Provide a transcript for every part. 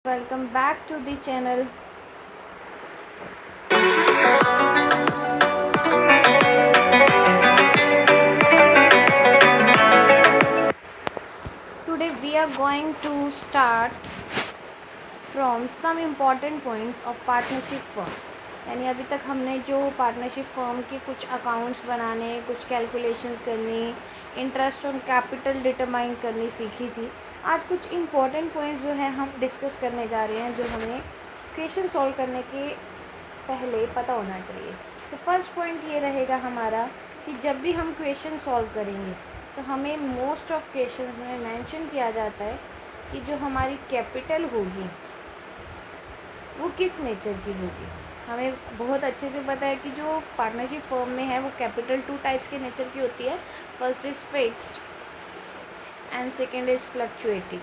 Welcome back to the channel. Today we are going to start from some important points of partnership firm. यानी अभी तक हमने जो partnership firm के कुछ अकाउंट्स बनाने, कुछ कैलकुलेशंस करनी, इंटरेस्ट ऑन कैपिटल डिटरमाइन करनी सीखी थी. आज कुछ इम्पॉर्टेंट पॉइंट्स जो हैं हम डिस्कस करने जा रहे हैं, जो हमें क्वेश्चन सॉल्व करने के पहले पता होना चाहिए. तो फर्स्ट पॉइंट ये रहेगा हमारा कि जब भी हम क्वेश्चन सॉल्व करेंगे तो हमें मोस्ट ऑफ क्वेश्चंस में मेंशन किया जाता है कि जो हमारी कैपिटल होगी वो किस नेचर की होगी. हमें बहुत अच्छे से पता है कि जो पार्टनरशिप फर्म में है वो कैपिटल 2 टाइप्स के नेचर की होती है. First is fixed and second is fluctuating.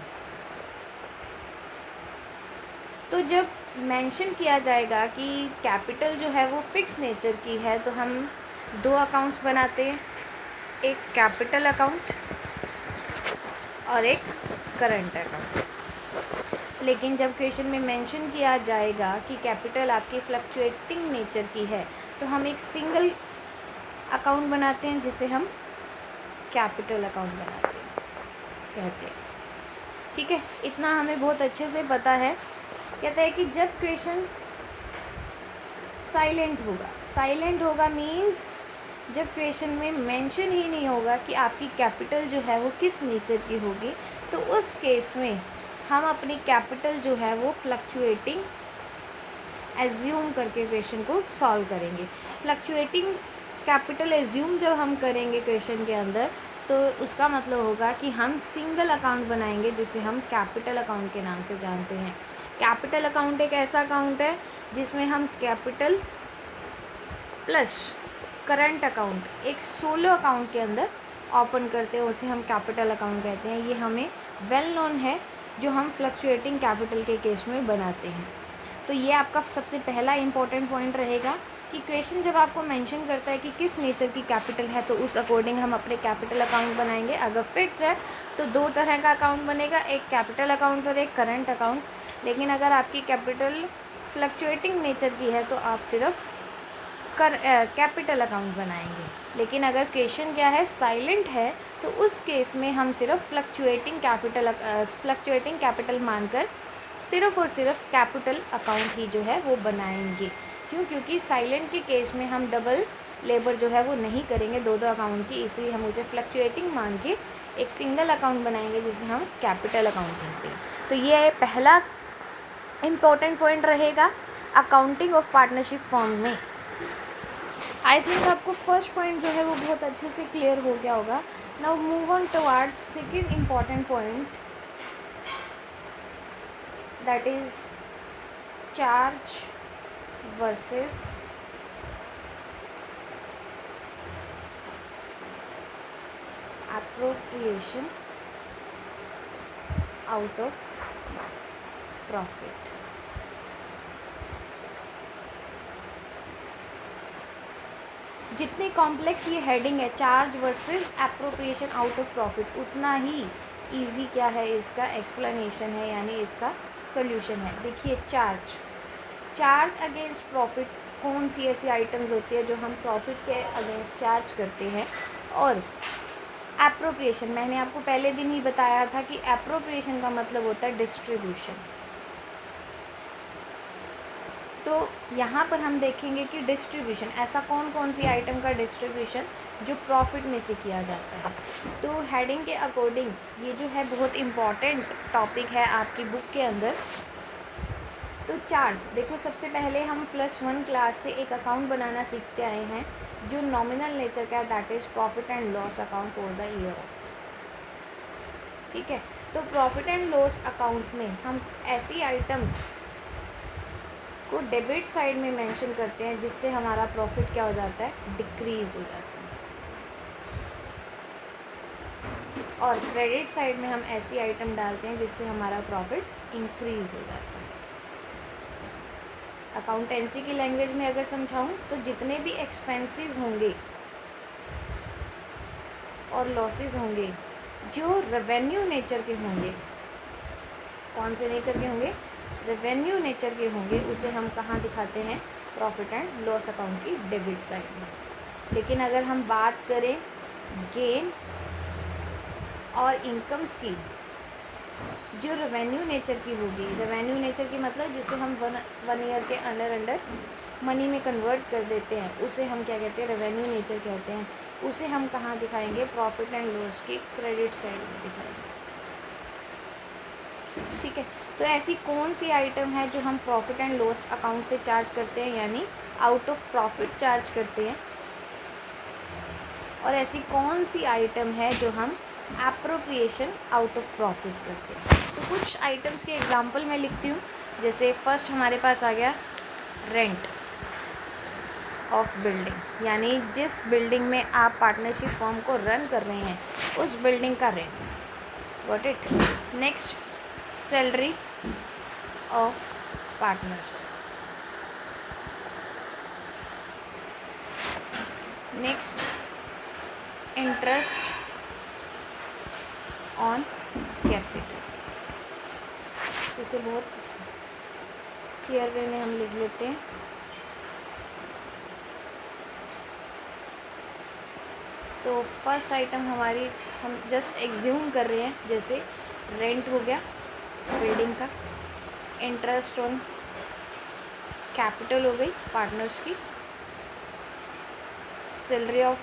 तो जब मेंशन किया जाएगा कि कैपिटल जो है वो फिक्स नेचर की है तो हम दो अकाउंट्स बनाते हैं, एक कैपिटल अकाउंट और एक करंट अकाउंट. लेकिन जब क्वेश्चन में मेंशन किया जाएगा कि कैपिटल आपकी फ्लक्चुएटिंग नेचर की है तो हम एक सिंगल अकाउंट बनाते हैं जिसे हम कैपिटल अकाउंट बनाते हैं कहते हैं. ठीक है, इतना हमें बहुत अच्छे से पता है. कहते हैं कि जब क्वेश्चन साइलेंट होगा मीन्स जब क्वेश्चन में मेंशन ही नहीं होगा कि आपकी कैपिटल जो है वो किस नेचर की होगी, तो उस केस में हम अपनी कैपिटल जो है वो फ्लक्चुएटिंग एज्यूम करके क्वेश्चन को सॉल्व करेंगे. फ्लक्चुएटिंग कैपिटल एज्यूम जब हम करेंगे क्वेश्चन के अंदर तो उसका मतलब होगा कि हम सिंगल अकाउंट बनाएंगे जिसे हम कैपिटल अकाउंट के नाम से जानते हैं. कैपिटल अकाउंट एक ऐसा अकाउंट है जिसमें हम कैपिटल प्लस करंट अकाउंट एक सोलो अकाउंट के अंदर ओपन करते हैं, उसे हम कैपिटल अकाउंट कहते हैं. ये हमें वेल नोन है जो हम फ्लक्चुएटिंग कैपिटल के केस में बनाते हैं. तो ये आपका सबसे पहला इम्पॉर्टेंट पॉइंट रहेगा कि क्वेश्चन जब आपको मेंशन करता है कि किस नेचर की कैपिटल है तो उस अकॉर्डिंग हम अपने कैपिटल अकाउंट बनाएंगे. अगर फिक्स है तो दो तरह का अकाउंट बनेगा, एक कैपिटल अकाउंट और एक करंट अकाउंट. लेकिन अगर आपकी कैपिटल फ्लक्चुएटिंग नेचर की है तो आप सिर्फ कैपिटल अकाउंट बनाएंगे. लेकिन अगर क्वेश्चन क्या है, साइलेंट है, तो उस केस में हम सिर्फ फ्लक्चुएटिंग कैपिटल मानकर सिर्फ और सिर्फ कैपिटल अकाउंट ही जो है वो बनाएंगे. क्यों? क्योंकि साइलेंट के केस में हम डबल लेबर जो है वो नहीं करेंगे दो अकाउंट की, इसलिए हम उसे फ्लक्चुएटिंग मान के एक सिंगल अकाउंट बनाएंगे जिसे हम कैपिटल अकाउंट कहते हैं. तो ये पहला इम्पोर्टेंट पॉइंट रहेगा अकाउंटिंग ऑफ पार्टनरशिप फर्म में. आई थिंक आपको फर्स्ट पॉइंट जो है वो बहुत अच्छे से क्लियर हो गया होगा. Now move on towards second important point, that is charge versus appropriation out of profit. जितनी कॉम्प्लेक्स ये हेडिंग है charge versus appropriation out of profit, उतना ही इजी क्या है इसका एक्सप्लेनेशन है, यानी इसका सॉल्यूशन है. देखिए, चार्ज अगेंस्ट प्रॉफिट कौन सी ऐसी आइटम्स होती है जो हम प्रॉफिट के अगेंस्ट चार्ज करते हैं. और एप्रोप्रिएशन, मैंने आपको पहले दिन ही बताया था कि एप्रोप्रिएशन का मतलब होता है डिस्ट्रीब्यूशन. तो यहाँ पर हम देखेंगे कि डिस्ट्रीब्यूशन, ऐसा कौन सी आइटम का डिस्ट्रीब्यूशन जो प्रॉफिट में से किया जाता है. तो हेडिंग के अकॉर्डिंग ये जो है बहुत इम्पॉर्टेंट टॉपिक है आपकी बुक के अंदर. तो चार्ज देखो, सबसे पहले हम +1 क्लास से एक अकाउंट बनाना सीखते आए हैं जो नॉमिनल नेचर का है, that is profit and loss account for the year of. ठीक है, तो प्रॉफिट एंड लॉस अकाउंट में हम ऐसी आइटम्स को डेबिट साइड में मेंशन करते हैं जिससे हमारा प्रॉफिट क्या हो जाता है, डिक्रीज़ हो जाता है. और क्रेडिट साइड में हम ऐसी आइटम डालते हैं जिससे हमारा प्रॉफिट इंक्रीज़ हो जाता है. अकाउंटेंसी की लैंग्वेज में अगर समझाऊं तो जितने भी एक्सपेंसेस होंगे और लॉसेस होंगे जो रेवेन्यू नेचर के होंगे, कौन से नेचर के होंगे, रेवेन्यू नेचर के होंगे उसे हम कहाँ दिखाते हैं, प्रॉफिट एंड लॉस अकाउंट की डेबिट साइड में। लेकिन अगर हम बात करें गेन और इनकम्स की, जो रेवेन्यू नेचर की होगी, रेवेन्यू नेचर की मतलब जिसे हम वन ईयर के अंडर मनी में कन्वर्ट कर देते हैं, उसे हम क्या कहते हैं, रेवेन्यू नेचर कहते हैं। उसे हम कहाँ दिखाएंगे, प्रॉफिट एंड लॉस की क्रेडिट साइड में दिखाएंगे। ठीक है, तो ऐसी कौन सी आइटम है जो हम प्रॉफिट एंड लॉस अकाउंट से चार्ज करते हैं, यानी आउट ऑफ प्रॉफिट चार्ज करते हैं, और ऐसी कौन सी आइटम है जो हम एप्रोप्रिएशन आउट ऑफ प्रॉफिट करते हैं। तो कुछ आइटम्स के एग्जांपल मैं लिखती हूँ। जैसे फर्स्ट हमारे पास आ गया रेंट ऑफ बिल्डिंग, यानी जिस बिल्डिंग में आप पार्टनरशिप फर्म को रन कर रहे हैं उस बिल्डिंग का rent, got it. Next salary of partners. Next interest on capital. इसे बहुत क्लियर वे में हम लिख लेते हैं। तो फर्स्ट आइटम हमारी, हम जस्ट एग्ज्यूम कर रहे हैं, जैसे रेंट हो गया बिल्डिंग का, इंटरेस्ट ऑन कैपिटल हो गई पार्टनर्स की, सैलरी ऑफ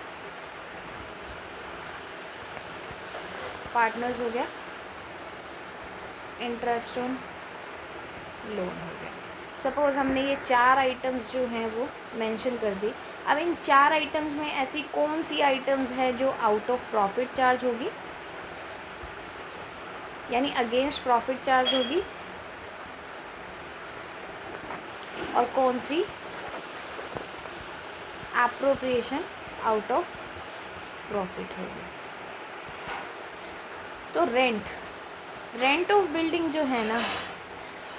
पार्टनर्स हो गया, इंटरेस्ट ऑन लोन हो गया। सपोज़ हमने ये 4 आइटम्स जो हैं वो मेंशन कर दी। अब इन 4 आइटम्स में ऐसी कौन सी आइटम्स है जो आउट ऑफ प्रॉफिट चार्ज होगी, यानी अगेंस्ट प्रॉफिट चार्ज होगी, और कौन सी एप्रोप्रिएशन आउट ऑफ प्रॉफिट होगी। तो रेंट ऑफ बिल्डिंग जो है ना,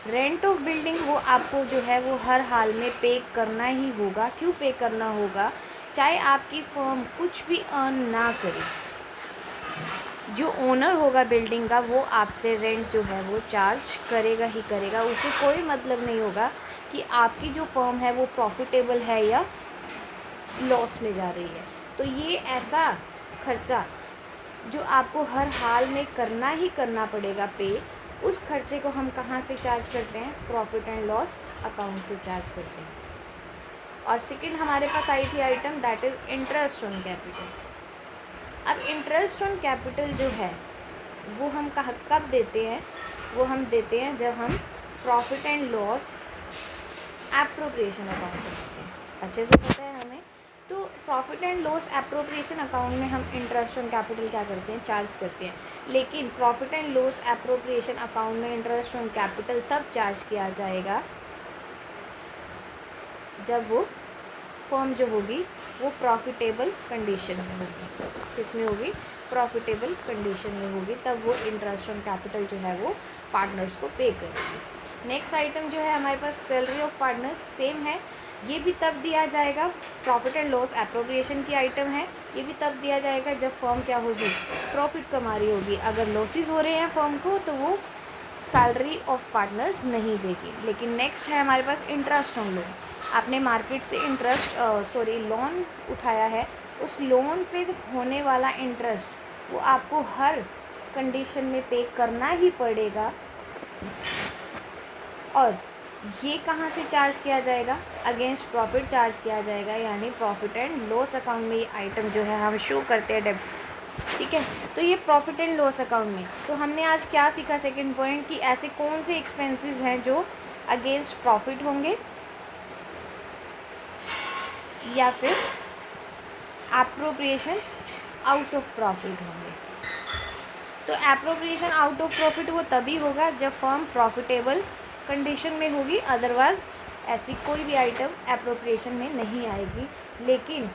रेंट ऑफ बिल्डिंग वो आपको जो है वो हर हाल में पे करना ही होगा। क्यों पे करना होगा, चाहे आपकी फर्म कुछ भी अर्न ना करे, जो ओनर होगा बिल्डिंग का वो आपसे रेंट जो है वो चार्ज करेगा ही करेगा। उसे कोई मतलब नहीं होगा कि आपकी जो फर्म है वो प्रॉफिटेबल है या लॉस में जा रही है। तो ये ऐसा खर्चा जो आपको हर हाल में करना ही करना पड़ेगा पे, उस खर्चे को हम कहाँ से चार्ज करते हैं, प्रॉफिट एंड लॉस अकाउंट से चार्ज करते हैं। और सेकंड हमारे पास आई थी item, that is interest on capital. अब इंटरेस्ट ऑन कैपिटल जो है वो हम कब देते हैं, वो हम देते हैं जब हम profit and loss appropriation account करते हैं। अच्छे से पता है हमें। तो profit and loss appropriation account में हम इंटरेस्ट ऑन कैपिटल क्या करते हैं, चार्ज करते हैं। लेकिन profit and loss appropriation account में इंटरेस्ट ऑन कैपिटल तब चार्ज किया जाएगा जब वो फर्म जो होगी वो प्रॉफिटेबल कंडीशन में होगी। किसमें होगी, प्रॉफिटेबल कंडीशन में होगी, तब वो इंटरेस्ट ऑन कैपिटल जो है वो पार्टनर्स को पे करेगी। नेक्स्ट आइटम जो है हमारे पास सैलरी ऑफ पार्टनर्स, सेम है। ये भी तब दिया जाएगा, प्रॉफिट एंड लॉस एप्रोप्रिएशन की आइटम है, ये भी तब दिया जाएगा जब फर्म क्या होगी, प्रॉफिट कमा रही होगी। अगर लॉसेस हो रहे हैं फर्म को तो वो सैलरी ऑफ पार्टनर्स नहीं देगी। लेकिन नेक्स्ट है हमारे पास इंटरेस्ट ऑन लोन। आपने मार्केट से लोन उठाया है, उस लोन पे होने वाला इंटरेस्ट वो आपको हर कंडीशन में पे करना ही पड़ेगा। और ये कहाँ से चार्ज किया जाएगा, अगेंस्ट प्रॉफिट चार्ज किया जाएगा, यानी प्रॉफिट एंड लॉस अकाउंट में ये आइटम जो है हम शो करते हैं डेबिट। ठीक है, तो ये प्रॉफिट एंड लॉस अकाउंट में। तो हमने आज क्या सीखा, सेकंड पॉइंट, कि ऐसे कौन से एक्सपेंसेस हैं जो अगेंस्ट प्रॉफिट होंगे या फिर एप्रोप्रिएशन आउट ऑफ प्रॉफिट होंगे। तो एप्रोप्रिएशन आउट ऑफ प्रॉफिट वो तभी होगा जब फर्म प्रॉफिटेबल कंडीशन में होगी, अदरवाइज़ ऐसी कोई भी आइटम एप्रोप्रिएशन में नहीं आएगी। लेकिन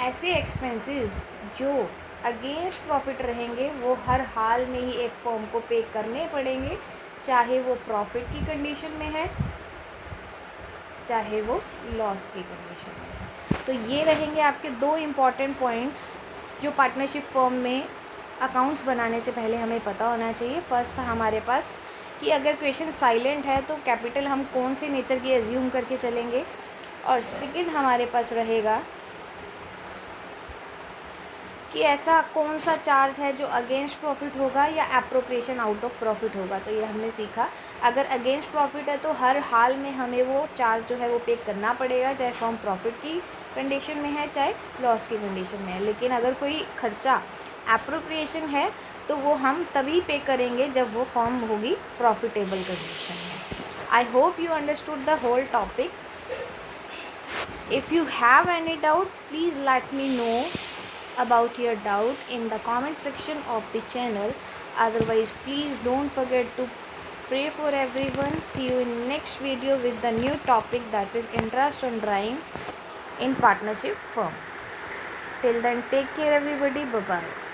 ऐसे एक्सपेंसेस जो अगेंस्ट प्रॉफिट रहेंगे वो हर हाल में ही एक फर्म को पे करने पड़ेंगे, चाहे वो प्रॉफिट की कंडीशन में है चाहे वो लॉस की कंडीशन में है। तो ये रहेंगे आपके 2 इम्पॉर्टेंट पॉइंट्स जो पार्टनरशिप फर्म में अकाउंट्स बनाने से पहले हमें पता होना चाहिए। फर्स्ट था हमारे पास कि अगर क्वेश्चन साइलेंट है तो कैपिटल हम कौन से नेचर की एज्यूम करके चलेंगे। और सेकंड हमारे पास रहेगा कि ऐसा कौन सा चार्ज है जो अगेंस्ट प्रॉफिट होगा या एप्रोप्रिएशन आउट ऑफ प्रॉफिट होगा। तो ये हमने सीखा, अगर अगेंस्ट प्रॉफिट है तो हर हाल में हमें वो चार्ज जो है वो पे करना पड़ेगा, चाहे फर्म प्रॉफिट की कंडीशन में है चाहे लॉस की कंडीशन में है। लेकिन अगर कोई खर्चा एप्रोप्रिएशन है तो वो हम तभी पे करेंगे जब वो फर्म होगी प्रॉफिटेबल कंडीशन में। I hope you understood the whole topic. If you have any doubt please let me know about your doubt in the comment section of the channel. Otherwise please don't forget to pray for everyone. See you in next video with the new topic, that is interest on drawing in partnership firm. Till then, take care everybody. Bye bye.